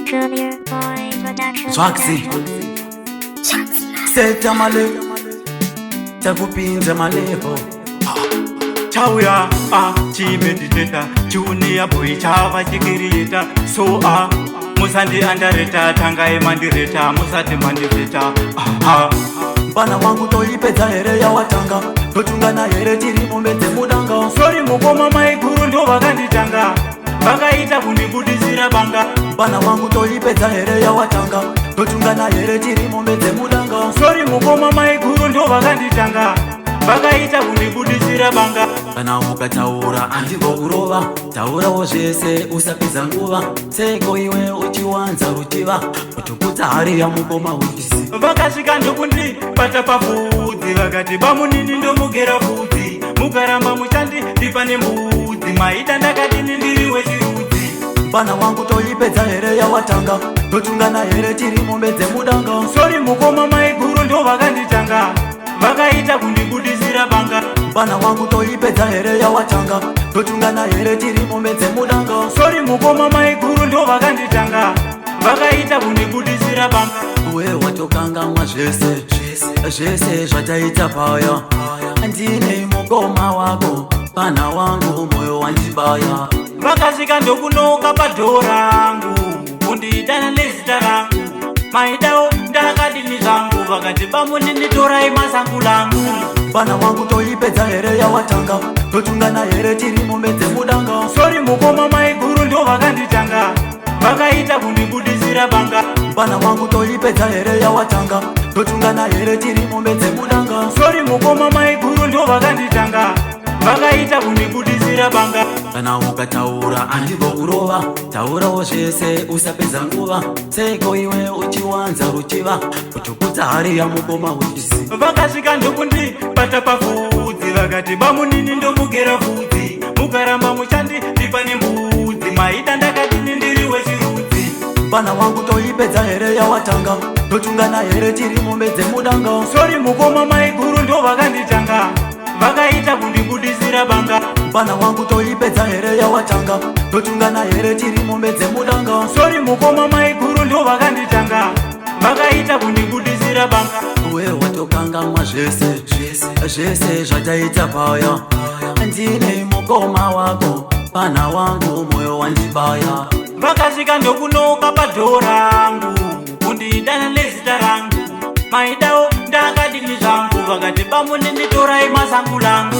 Junior Boy Production. Swaxy Seta male Takupinza malepo Chauya chimediteta Junior Boy chava chikirieta So musandi andareta Tangai mandireta Musati mandireta Bana wangu toipedza here ya watanga Totungana here tiri mumbedze mudanga Sorry mukoma maikuru ndo vakanditanga Vakaita kundibudisira banga Bana wangu toipedza here ya watanga Totungana here tiri mumbedze mudanga Sorry mukoma maikuru ndo vakanditanga Vakaita kundibudisira banga Kana ukataura andiko kurova Taurawo zvese usapedza nguva Seko iwe uchiwanza ruchiva Utukuta hari ya mukoma uchisi Vakasvika ndokundibata pafudzi Vakati bamunini ndomugera fudzi Mukaramba muchandi ndipane mbudzi Maita ndakadini ndiri wechirudzi Bana wangu toipedza here ya watanga Totungana here tiri mumbedze mudanga Sorry mukoma maiguru ndo vakanditanga Vakaita kundibudisira banga Bana wangu toipedza here ya watanga Totungana here tiri mumbedze mudanga Sorry mukoma maiguru ndo vakanditanga Vakaita kundibudisira banga Uwe watokangamwa zvese Zvese zvataita paya Ndine mukoma wako Bana wangu moyo wandibaya Vakasvika ndokunoka padhoo rangu Kundidana nezita rangu Maidao ndakadini zvangu Vakati bamunini torai masangu langu Bana wangu toipedza here ya watanga Totungana here tiri mumbedze mudanga Sorry mukoma maiguru ndo vakanditanga Vakaita kundibudisira banga Bana wangu toipedza here ya watanga Totungana here tiri mumbedze mudanga Sorry mukoma maiguru ndo vakanditanga Vakaita kundibudisira banga Kana ukataura andiko kurova Taurawo zvese usapedza nguva Seko iwe uchiwanza ruchiva Utukuta hari ya mukoma uchisi Vakasvika ndokundibata pafudzi Vakati bamunini ndomugera fudzi Mukaramba muchandi ndipane mbudzi Maita ndakadini ndiri wechirudzi Bana wangu toipedza here ya watanga Totungana here tiri mumbedze mudanga Sorry mukoma maiguru ndo vakanditanga Vakaita kundibudisira banga Bana wangu toipedza here ya watanga Totungana here tiri mumbedze mudanga Sorry mukoma maiguru ndo vakanditanga Vakaita kundibudisira banga Uwe watokangamwa zvese Zvese zvataita paya Ndine mukoma wako Bana wangu moyo wandibaya Vakasvika ndokunoka padhoo rangu Kundidana nezita rangu Maidao ndakadini zvangu Vakati bamunini torai masangu langu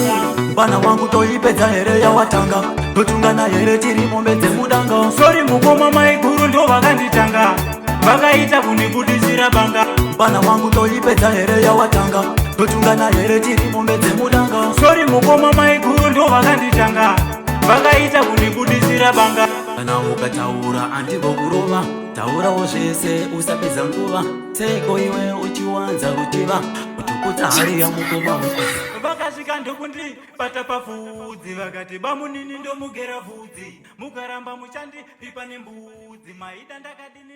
Bana wangu toipedza here ya watanga Totungana here tiri mumbedze mudanga Sorry mukoma maiguru ndo vakanditanga Vakaita kundibudisira banga Bana wangu toipedza here ya watanga Totungana here tiri mumbedze mudanga Sorry mukoma maiguru ndo vakanditanga Vakaita kundibudisira banga Kana ukataura andiko kurova Taurawo zvese usapedza nguva Seko iwe uchiwanza ruchiva Utukuta hari ya mukoma uchisi Vakasvika ndokundibata pafudzi Vakati bamunini ndomugera fudzi Mukaramba muchandi ndipane mbudzi Maita ndakadini